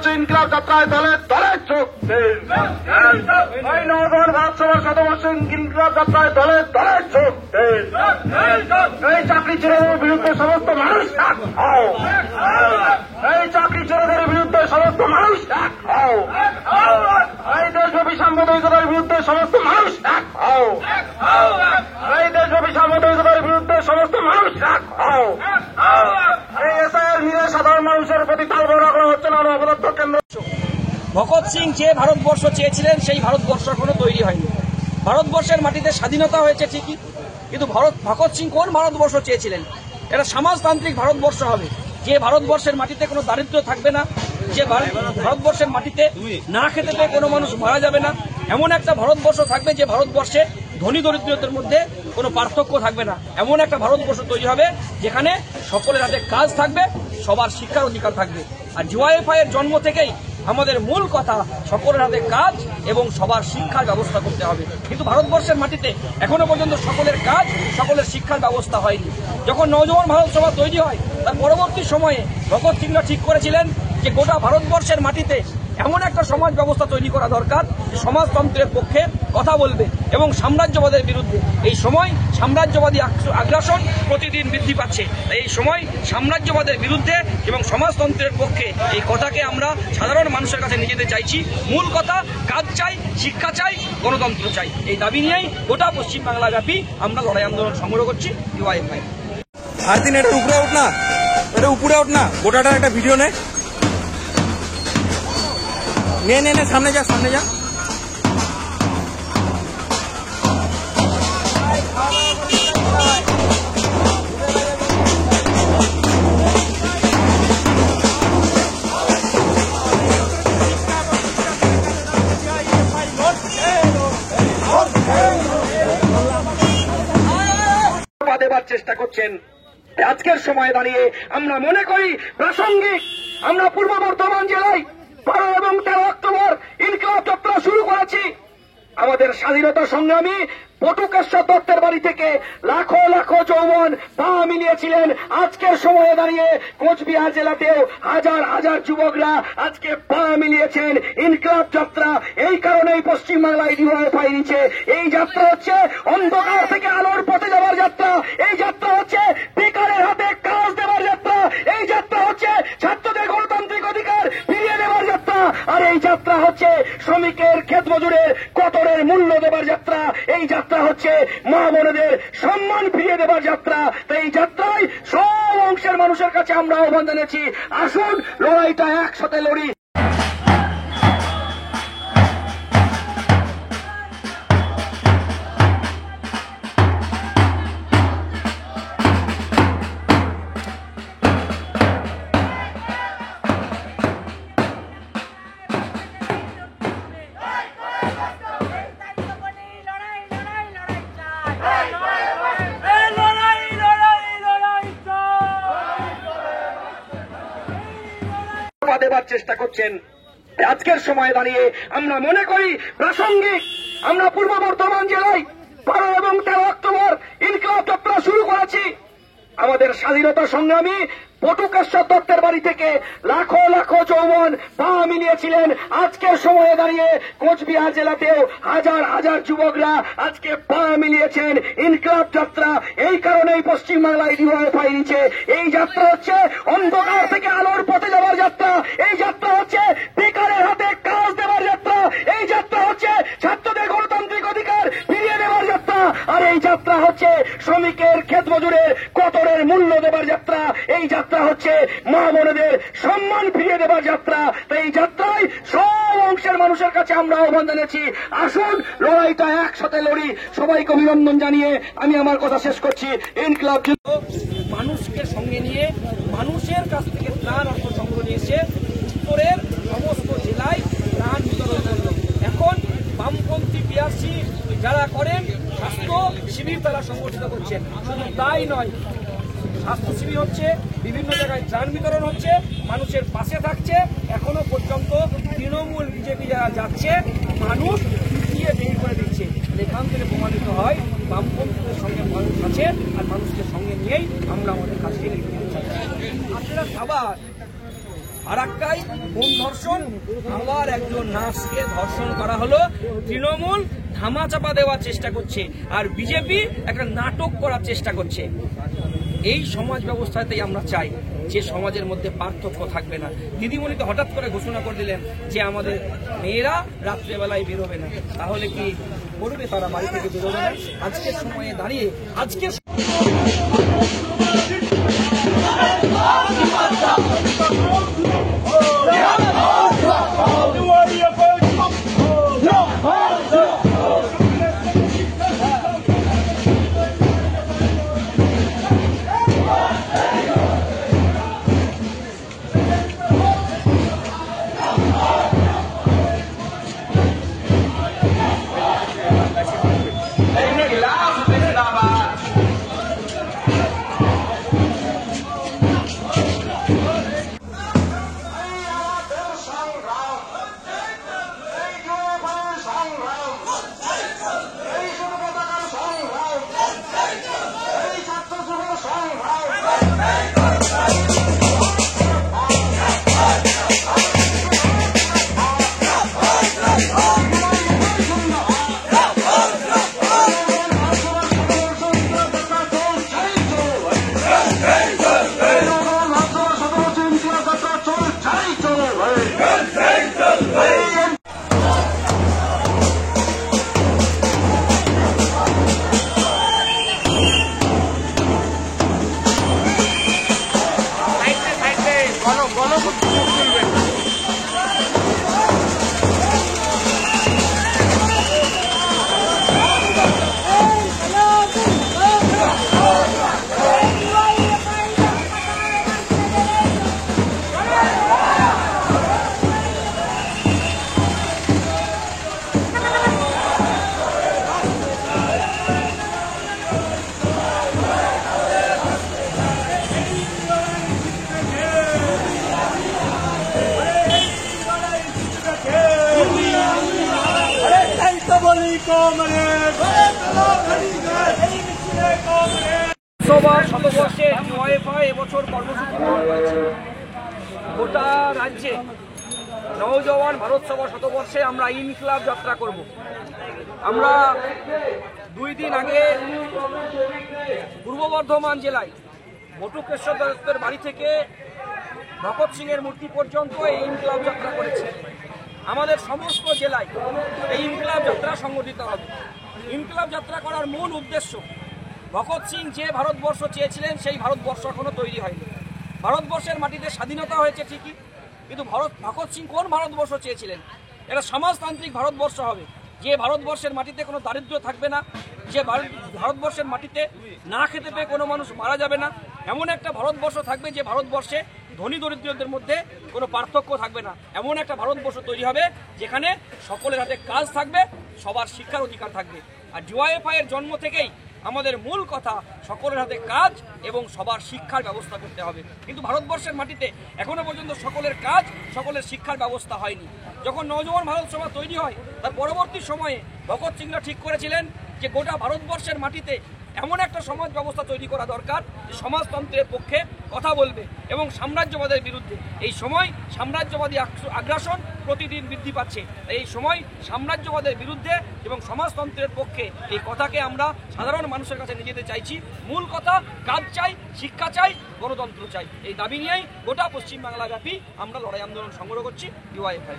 শতবর্ষ ইনকিলাব যাত্রায় দলে দলে যোগ দিন। এই নবগণ ভারত সভার শতবর্ষ ইনকিলাব যাত্রায় দলে দলে যোগ দিন। এই চাকরি চোরের বিরুদ্ধে সমস্ত মানুষ এক হও। এই চাকরি চোরের বিরুদ্ধে সমস্ত মানুষ এক হও। এই দেশব্যাপী সাম্প্রদায়িকতার বিরুদ্ধে সমস্ত মানুষ এক হও। এই দেশব্যাপী সাম্প্রদায়িকতার বিরুদ্ধে সমস্ত মানুষ এক হও। এই এসআইআর নিয়ে সাধারণ মানুষের প্রতি তালব রাখা হচ্ছে না অপরাধ কেন্দ্র। ভগৎ সিং যে ভারতবর্ষ চেয়েছিলেন সেই ভারতবর্ষ এখনো তৈরি হয়নি। ভারতবর্ষের মাটিতে স্বাধীনতা হয়েছে ঠিকই, কিন্তু ভগৎ সিং কোন ভারতবর্ষ চেয়েছিলেন? এটা সমাজতান্ত্রিক ভারতবর্ষ হবে, যে ভারতবর্ষের মাটিতে কোনো দারিদ্র্য থাকবে না, যে ভারতবর্ষের মাটিতে না খেতে পেয়ে কোনো মানুষ মারা যাবে না, এমন একটা ভারতবর্ষ থাকবে যে ভারতবর্ষে ধনী দরিদ্রতার মধ্যে কোনো পার্থক্য থাকবে না। এমন একটা ভারতবর্ষ তৈরি হবে যেখানে সকলের হাতে কাজ থাকবে, সবার শিক্ষার অধিকার থাকবে। আর ডিওয়াইএফআই এর জন্ম থেকেই আমাদের মূল কথা সকলের হাতে কাজ এবং সবার শিক্ষার ব্যবস্থা করতে হবে। কিন্তু ভারতবর্ষের মাটিতে এখনো পর্যন্ত সকলের কাজ, সকলের শিক্ষার ব্যবস্থা হয়নি। যখন নওজোয়ান ভারত সভা তৈরি হয় তার পরবর্তী সময়ে ভগৎ সিংরা ঠিক করেছিলেন যে গোটা ভারতবর্ষের মাটিতে এমন একটা সমাজ ব্যবস্থা তৈরি করা দরকার যে সমাজতন্ত্রের পক্ষে কথা বলবে এবং সাম্রাজ্যবাদের বিরুদ্ধে। এই সময় সাম্রাজ্যবাদী আগ্রাসন প্রতিদিন বৃদ্ধি পাচ্ছে, তাই এই সময় সাম্রাজ্যবাদের বিরুদ্ধে এবং সমাজতন্ত্রের পক্ষে এই কথাকে আমরা সাধারণ মানুষের কাছে নিয়ে যেতে চাইছি। মূল কথা কাজ চাই, শিক্ষা চাই, গণতন্ত্র চাই। এই দাবি নিয়েই গোটা পশ্চিমবাংলা ব্যাপী আমরা লড়াই আন্দোলন সংগ্রহ করছি ডিওয়াইএফআই। আর দিন এটা উপরে উঠ না, এটা উপরে উঠ না, গোটাটার একটা ভিডিও নে সামনে যা, সামনে যা। দেবার চেষ্টা করছেন। আজকের সময়ে দাঁড়িয়ে আমরা মনে করি প্রাসঙ্গিক। আমরা পূর্ব বর্ধমান জেলায় 12 এবং 13 অক্টোবর ইনকিলাব যাত্রা শুরু করেছি। আমাদের স্বাধীনতা সংগ্রামী বটুকেশ্বর দত্তের বাড়ি থেকে লাখো লাখো যৌবন পা মিলিয়েছিলেন। আজকের সময়ে দাঁড়িয়ে কোচবিহার জেলাতেও হাজার হাজার যুবকরা আজকে পা মিলিয়েছেন ইনকিলাব যাত্রা। এই কারণেই পশ্চিমবাংলায় ডিওয়াইএফআই নিচ্ছে। এই যাত্রা হচ্ছে অন্ধকার থেকে আলোর পথে যাওয়ার যাত্রা। এই যাত্রা হচ্ছে বেকারের হাতে কাজ দেওয়ার যাত্রা। এই যাত্রা হচ্ছে ছাত্রদের গণতান্ত্রিক অধিকার ফিরিয়ে দেওয়ার যাত্রা। আর এই যাত্রা হচ্ছে শ্রমিকের ক্ষেত মজুরের কতরের মূল্য দেবার যাত্রা। এই যাত্রা হচ্ছে মা বোনেদের সম্মান ফিরিয়ে দেবার যাত্রা। তাই এই যাত্রায় সব অংশের মানুষের কাছে আমরা আহ্বান জানিয়েছি, আসুন লড়াইটা একসাথে লড়ি। দেবার চেষ্টা করছেন। আজকের সময়ে দাঁড়িয়ে আমরা মনে করি প্রাসঙ্গিক। আমরা পূর্ব বর্ধমান জেলায় 12 এবং 13 অক্টোবর ইনকিলাব যাত্রা শুরু করেছি। আমাদের স্বাধীনতা সংগ্রামী বটুকেশ্বর দত্তের বাড়ি থেকে লাখো লাখো যৌবন পা মিলিয়েছিলেন। আজকের সময়ে দাঁড়িয়ে কোচবিহার জেলাতেও হাজার হাজার যুবকরা আজকে পা মিলিয়েছেন ইনকিলাব যাত্রা। এই কারণেই পশ্চিমবাংলায় ডিওয়াইএফআই নিচ্ছে। এই যাত্রা হচ্ছে অন্ধকার থেকে আলোর পথে যাওয়ার যাত্রা। এই যাত্রা হচ্ছে বেকারের হাতে কাজ দেওয়ার যাত্রা। এই যাত্রা হচ্ছে ছাত্রদের গণতান্ত্রিক অধিকার ফিরিয়ে দেওয়ার যাত্রা। আর এই যাত্রা হচ্ছে শ্রমিকের ক্ষেত মজুরের কতরের মূল্য দেবার যাত্রা। এই যাত্রা হচ্ছে মা বোনেদের সম্মান ফিরিয়ে দেবার যাত্রা। তাই এই যাত্রায় সব অংশের মানুষের কাছে আমরা আহ্বান জানিয়েছি, আসুন লড়াইটা একসাথে লড়ি। সবাইকে অভিনন্দন জানিয়ে আমি আমার কথা শেষ করছি। ইনকিলাব মানুষকে সঙ্গে নিয়ে মানুষের কাছ থেকে ত্রাণ অর্থ সংগ্রহ নিয়ে এসে উত্তরের সমস্ত জেলায় ত্রাণ বিতরণ করল। এখন বামপন্থী পিআরসি যারা করেন স্বাস্থ্য শিবির তারা সংগঠিত করছেন। শুধু তাই নয়, স্বাস্থ্য শিবির হচ্ছে, বিভিন্ন জায়গায় ত্রাণ বিতরণ হচ্ছে, মানুষের পাশে থাকছে। এখনো পর্যন্ত তৃণমূল বিজেপি যারা যাচ্ছে মানুষ পিছিয়ে বের করে দিচ্ছে। এখান থেকে প্রমাণিত হয় বামপন্থীদের সঙ্গে মানুষ আছে, আর মানুষকে সঙ্গে নিয়েই আমরা আমাদের কাজকে এগিয়ে নিয়ে যাচ্ছি। আপনারা আবার ফারাক্কায় খুন ধর্ষণ, আবার একজন নার্সকে ধর্ষণ করা হলো। তৃণমূল ধামাচাপা দেওয়ার চেষ্টা করছে আর বিজেপি একটা নাটক করার চেষ্টা করছে। এই সমাজ ব্যবস্থাতেই আমরা চাই যে সমাজের মধ্যে পার্থক্য থাকবে না। দিদিমণি তো হঠাৎ করে ঘোষণা করে দিলেন যে আমাদের মেয়েরা রাত্রেবেলায় বেরোবে না, তাহলে কি করবে তারা? বাড়ি থেকে বেরোবে না। আজকের সময়ে দাঁড়িয়ে আজকে লোকসভা শতবর্ষে ডিওয়াইএফআই এবছর কর্মসূচি গ্রহণ করেছে। গোটা রাজ্যে নওজওয়ান ভারত সভা শতবর্ষে আমরা ইনকিলাব যাত্রা করব। আমরা 2 দিন আগে পূর্ব বর্ধমান জেলায় বটুকেশ্বর দত্তের বাড়ি থেকে ভগৎ সিং এর মূর্তি পর্যন্ত এই ইনকিলাব যাত্রা করেছি। আমাদের সমস্ত জেলায় এই ইনকিলাব যাত্রা সংগঠিত হবে। ইনকিলাব যাত্রা করার মূল উদ্দেশ্য, ভগৎ সিং যে ভারতবর্ষ চেয়েছিলেন সেই ভারতবর্ষ এখনো তৈরি হয়নি। ভারতবর্ষের মাটিতে স্বাধীনতা হয়েছে ঠিকই, কিন্তু ভগৎ সিং কোন ভারতবর্ষ চেয়েছিলেন? এটা সমাজতান্ত্রিক ভারতবর্ষ হবে, যে ভারতবর্ষের মাটিতে কোনো দারিদ্র্য থাকবে না, যে ভারতবর্ষের মাটিতে না খেতে পেয়ে কোনো মানুষ মারা যাবে না, এমন একটা ভারতবর্ষ থাকবে যে ভারতবর্ষে ধনী দরিদ্রদের মধ্যে কোনো পার্থক্য থাকবে না। এমন একটা ভারতবর্ষ তৈরি হবে যেখানে সকলের হাতে কাজ থাকবে, সবার শিক্ষার অধিকার থাকবে। আর ডিওয়াইএফআই এর জন্ম থেকেই আমাদের মূল কথা সকলের হাতে কাজ এবং সবার শিক্ষার ব্যবস্থা করতে হবে। কিন্তু ভারতবর্ষের মাটিতে এখনো পর্যন্ত সকলের কাজ, সকলের শিক্ষার ব্যবস্থা হয়নি। যখন নওজওয়ান ভারত সভা তৈরি হয় তার পরবর্তী সময়ে ভগৎ সিংরা ঠিক করেছিলেন যে গোটা ভারতবর্ষের মাটিতে এমন একটা সমাজ ব্যবস্থা তৈরি করা দরকার যে সমাজতন্ত্রের পক্ষে কথা বলবে এবং সাম্রাজ্যবাদের বিরুদ্ধে। এই সময় সাম্রাজ্যবাদী আগ্রাসন প্রতিদিন বৃদ্ধি পাচ্ছে। এই সময় সাম্রাজ্যবাদের বিরুদ্ধে এবং সমাজতন্ত্রের পক্ষে এই কথাকে আমরা সাধারণ মানুষের কাছে নিয়ে যেতে চাইছি। মূল কথা, কাজ চাই, শিক্ষা চাই, গণতন্ত্র চাই। এই দাবি নিয়েই গোটা পশ্চিমবাংলা ব্যাপী আমরা লড়াই আন্দোলন সংগ্রহ করছি ডিওয়াইএফআই।